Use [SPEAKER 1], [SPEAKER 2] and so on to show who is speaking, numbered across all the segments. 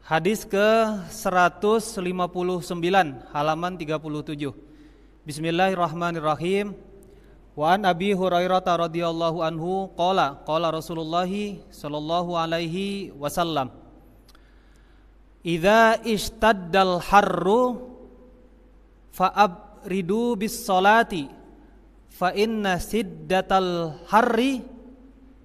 [SPEAKER 1] Hadis ke 159 halaman 37. Bismillahirrahmanirrahim. Wa an Abi Hurairah radhiyallahu anhu qala Rasulullah sallallahu alaihi wasallam, idza ishtaddal harru fa'abridu bis salati fa inna siddatal harri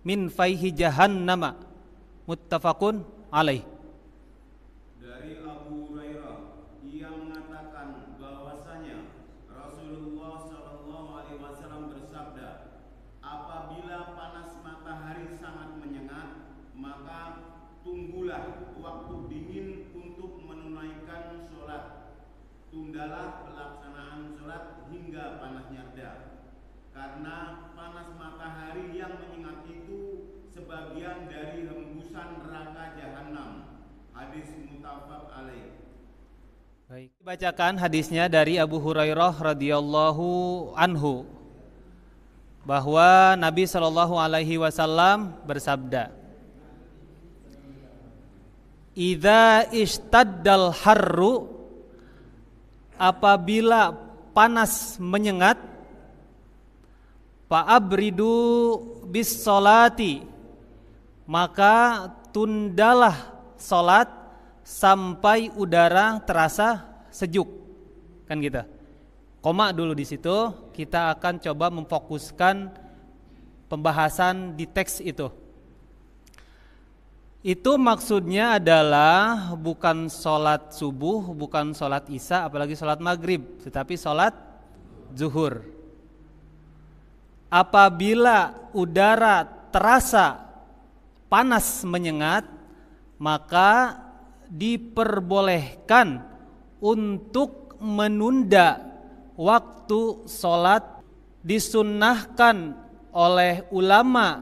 [SPEAKER 1] min fayhi jahannama. Muttafaqun alaih.
[SPEAKER 2] Dari Abu Hurairah, ia mengatakan bahwasanya Rasulullah sallallahu alaihi wasallam bersabda, apabila panas matahari sangat menyengat, maka tunggulah waktu dingin untuk menunaikan sholat. Tundalah pelaksanaan sholat hingga panasnya reda, karena panas matahari yang menyengat itu sebagian dari hembusan neraka jahanam. Hadis muttafaq alaih.
[SPEAKER 1] Baik, bacakan hadisnya dari Abu Hurairah radhiyallahu anhu bahwa Nabi sallallahu alaihi wasallam bersabda, idza ishtaddal harru, apabila panas menyengat, fa'abridu bis sholati, maka tundalah sholat sampai udara terasa sejuk. Kan gitu. Koma dulu di situ, kita akan coba memfokuskan pembahasan di teks itu. Itu maksudnya adalah bukan sholat subuh, bukan sholat isya, apalagi sholat maghrib, tetapi sholat zuhur. Apabila udara terasa panas menyengat, maka diperbolehkan untuk menunda waktu sholat. Disunnahkan oleh ulama,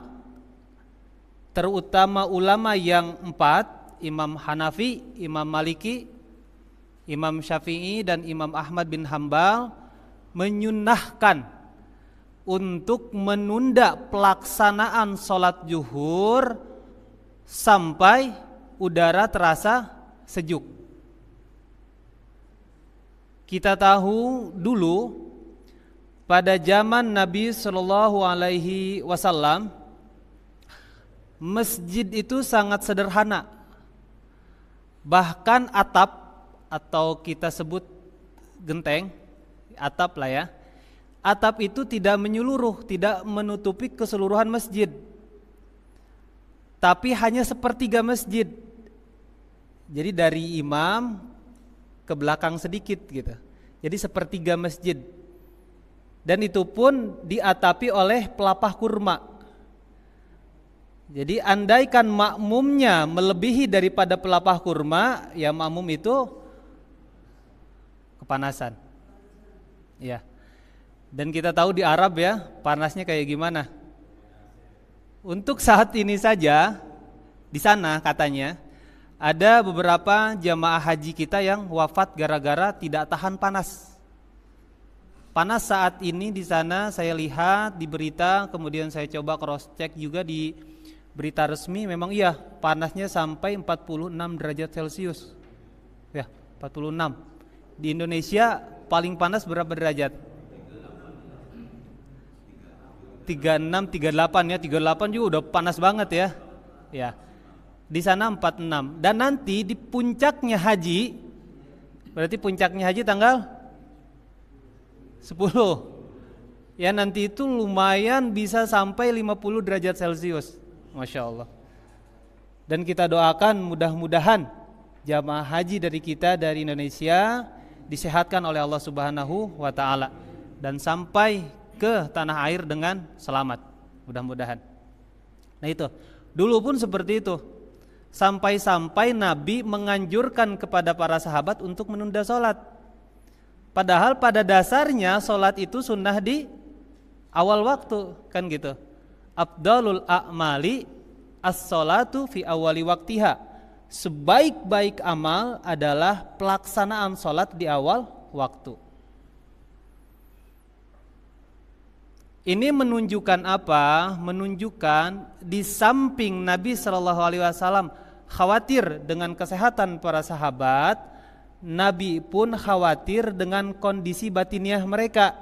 [SPEAKER 1] terutama ulama yang 4, Imam Hanafi, Imam Maliki, Imam Syafi'i, dan Imam Ahmad bin Hambal, menyunnahkan untuk menunda pelaksanaan sholat zuhur sampai udara terasa sejuk. Kita tahu dulu pada zaman Nabi Shallallahu Alaihi Wasallam, masjid itu sangat sederhana. Bahkan atap, atau kita sebut genteng, atap lah ya, atap itu tidak menyeluruh, tidak menutupi keseluruhan masjid, tapi hanya sepertiga masjid. Jadi dari imam ke belakang sedikit gitu. Jadi sepertiga masjid. Dan itu pun diatapi oleh pelepah kurma. Jadi andaikan makmumnya melebihi daripada pelepah kurma, ya makmum itu kepanasan. Ya. Dan kita tahu di Arab ya, panasnya kayak gimana. Untuk saat ini saja, di sana katanya ada beberapa jamaah haji kita yang wafat gara-gara tidak tahan panas. Panas saat ini di sana saya lihat di berita, kemudian saya coba cross check juga di berita resmi, memang iya panasnya sampai 46 derajat Celcius. Ya, 46. Di Indonesia paling panas berapa derajat? 36, 38 ya, 38 juga udah panas banget ya. Ya. Di sana 46. Dan nanti di puncaknya haji, berarti puncaknya haji tanggal 10. Ya, nanti itu lumayan bisa sampai 50 derajat Celcius. Masya Allah. Dan kita doakan mudah-mudahan jamaah haji dari kita dari Indonesia disehatkan oleh Allah Subhanahu wa taala dan sampai ke tanah air dengan selamat, mudah-mudahan. Nah itu, dulu pun seperti itu. Sampai-sampai Nabi menganjurkan kepada para sahabat untuk menunda sholat. Padahal pada dasarnya sholat itu sunnah di awal waktu, kan gitu. Afdalul a'mali as-sholatu fi awali waktiha. Sebaik-baik amal adalah pelaksanaan sholat di awal waktu. Ini menunjukkan apa? Menunjukkan di samping Nabi Shallallahu Alaihi Wasallam khawatir dengan kesehatan para sahabat, Nabi pun khawatir dengan kondisi batiniah mereka.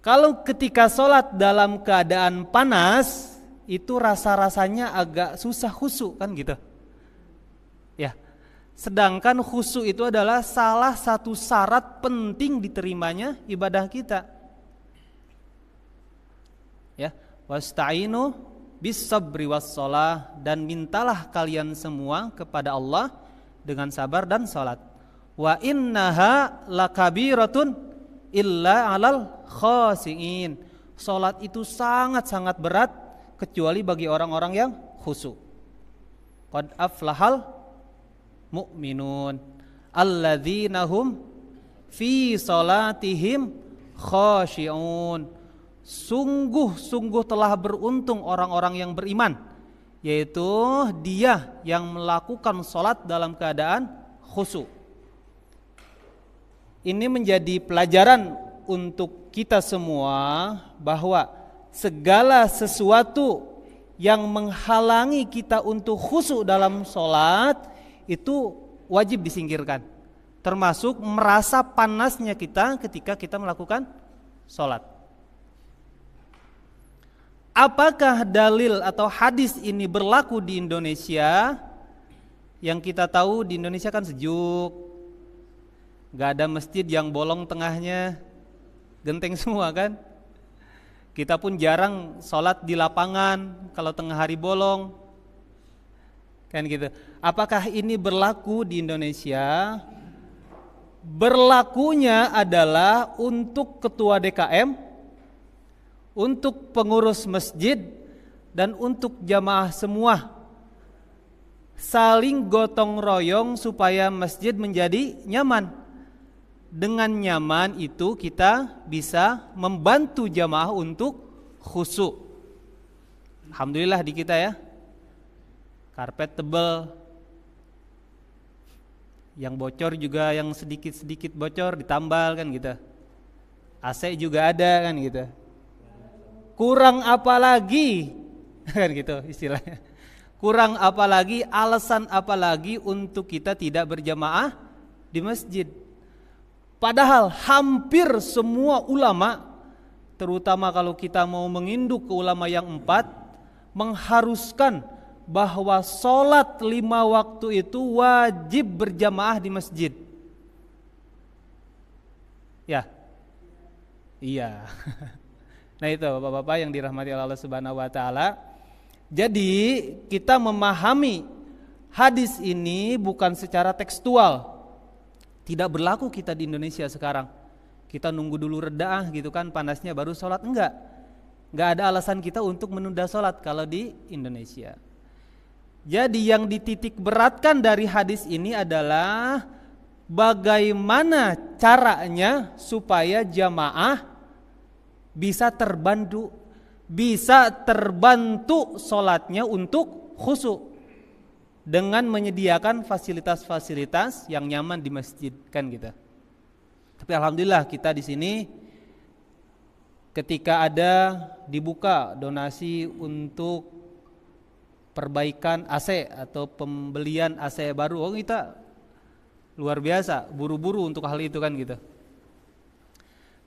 [SPEAKER 1] Kalau ketika sholat dalam keadaan panas, itu rasa-rasanya agak susah khusyuk kan gitu. Ya. Sedangkan khusyuk itu adalah salah satu syarat penting diterimanya ibadah kita. Ya, wasta'inu bis-sabri was-shalah, dan mintalah kalian semua kepada Allah dengan sabar dan salat. Wa innaha lakabiratun illa 'alal khashiin. Salat itu sangat-sangat berat kecuali bagi orang-orang yang khusyuk. Qad aflahal mu'minun alladzina hum fi salatihim khashi'un. Sungguh-sungguh telah beruntung orang-orang yang beriman, yaitu dia yang melakukan salat dalam keadaan khusyuk. Ini menjadi pelajaran untuk kita semua bahwa segala sesuatu yang menghalangi kita untuk khusyuk dalam salat itu wajib disingkirkan, termasuk merasa panasnya kita ketika kita melakukan salat. Apakah dalil atau hadis ini berlaku di Indonesia? Yang kita tahu di Indonesia kan sejuk, gak ada masjid yang bolong tengahnya, genteng semua kan. Kita pun jarang sholat di lapangan kalau tengah hari bolong, kan gitu. Apakah ini berlaku di Indonesia? Berlakunya adalah untuk ketua DKM, untuk pengurus masjid, dan untuk jamaah semua. Saling gotong royong supaya masjid menjadi nyaman. Dengan nyaman itu kita bisa membantu jamaah untuk khusyuk. Alhamdulillah di kita ya, karpet tebal, yang bocor juga yang sedikit-sedikit bocor ditambal kan gitu. AC juga ada kan gitu. Kurang apa lagi kan gitu istilahnya. Kurang apa lagi, alasan apa lagi untuk kita tidak berjamaah di masjid. Padahal hampir semua ulama, terutama kalau kita mau menginduk ke ulama yang 4, mengharuskan bahwa sholat 5 waktu itu wajib berjamaah di masjid. Ya, iya. Nah itu bapak-bapak yang dirahmati Allah Subhanahu wa Ta'ala. Jadi kita memahami hadis ini bukan secara tekstual. Tidak berlaku kita di Indonesia sekarang. Kita nunggu dulu reda gitu kan, panasnya baru sholat. Enggak ada alasan kita untuk menunda sholat kalau di Indonesia. Jadi yang dititik beratkan dari hadis ini adalah bagaimana caranya supaya jamaah bisa terbantu sholatnya untuk khusyuk dengan menyediakan fasilitas-fasilitas yang nyaman di masjid kan gitu. Tapi alhamdulillah kita di sini ketika ada dibuka donasi untuk perbaikan AC atau pembelian AC baru, kita luar biasa buru-buru untuk hal itu kan gitu.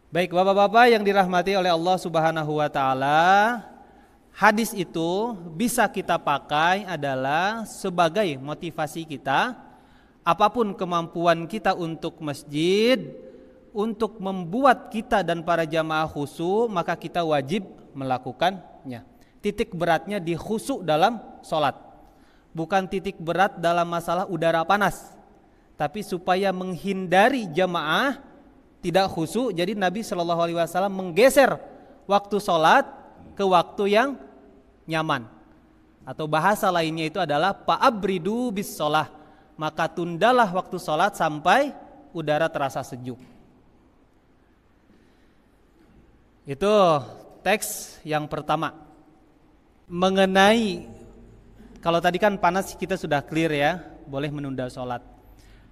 [SPEAKER 1] Baik bapak-bapak yang dirahmati oleh Allah Subhanahu wa Ta'ala, hadis itu bisa kita pakai adalah sebagai motivasi kita. Apapun kemampuan kita untuk masjid, untuk membuat kita dan para jamaah khusyuk, maka kita wajib melakukannya. Titik beratnya di khusyuk dalam sholat, bukan titik berat dalam masalah udara panas. Tapi supaya menghindari jamaah tidak khusyuk, jadi Nabi SAW menggeser waktu sholat ke waktu yang nyaman. Atau bahasa lainnya itu adalah fa'abridu bis sholah, maka tundalah waktu sholat sampai udara terasa sejuk. Itu teks yang pertama. Mengenai, kalau tadi kan panas kita sudah clear ya, boleh menunda sholat.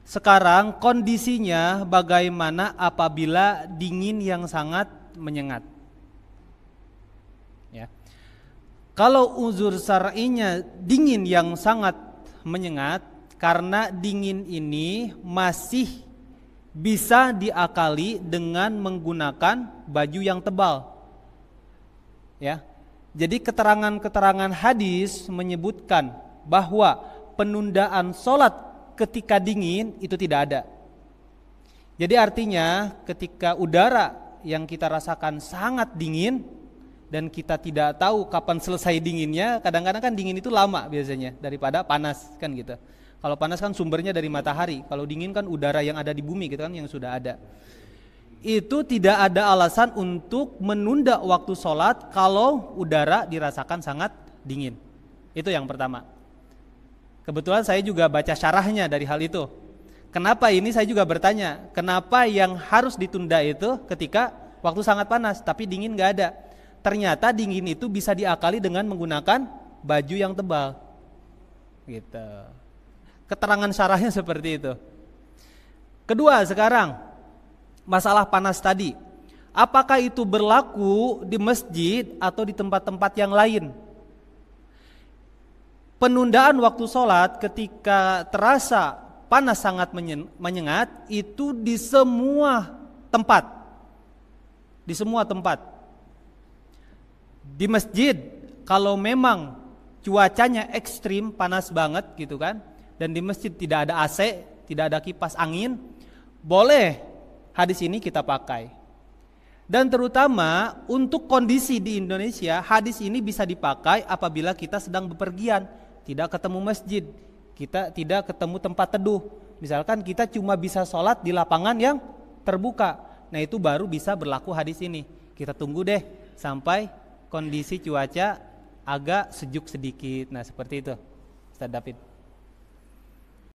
[SPEAKER 1] Sekarang kondisinya bagaimana apabila dingin yang sangat menyengat? Ya. Kalau uzur syar'inya dingin yang sangat menyengat, karena dingin ini masih bisa diakali dengan menggunakan baju yang tebal. Ya. Jadi keterangan-keterangan hadis menyebutkan bahwa penundaan sholat ketika dingin itu tidak ada. Jadi artinya ketika udara yang kita rasakan sangat dingin dan kita tidak tahu kapan selesai dinginnya, kadang-kadang kan dingin itu lama biasanya daripada panas kan gitu. Kalau panas kan sumbernya dari matahari, kalau dingin kan udara yang ada di bumi gitu kan yang sudah ada. Itu tidak ada alasan untuk menunda waktu sholat kalau udara dirasakan sangat dingin. Itu yang pertama. Kebetulan saya juga baca syarahnya dari hal itu. Kenapa ini saya juga bertanya, kenapa yang harus ditunda itu ketika waktu sangat panas tapi dingin gak ada. Ternyata dingin itu bisa diakali dengan menggunakan baju yang tebal. Gitu. Keterangan syarahnya seperti itu. Kedua sekarang, masalah panas tadi. Apakah itu berlaku di masjid atau di tempat-tempat yang lain? Penundaan waktu sholat ketika terasa panas sangat menyengat itu di semua tempat. Di semua tempat. Di masjid kalau memang cuacanya ekstrim panas banget gitu kan, dan di masjid tidak ada AC, tidak ada kipas angin, boleh hadis ini kita pakai. Dan terutama untuk kondisi di Indonesia, hadis ini bisa dipakai apabila kita sedang bepergian, tidak ketemu masjid, kita tidak ketemu tempat teduh. Misalkan kita cuma bisa sholat di lapangan yang terbuka, nah itu baru bisa berlaku hadis ini. Kita tunggu deh sampai kondisi cuaca agak sejuk sedikit. Nah seperti itu Ustaz David.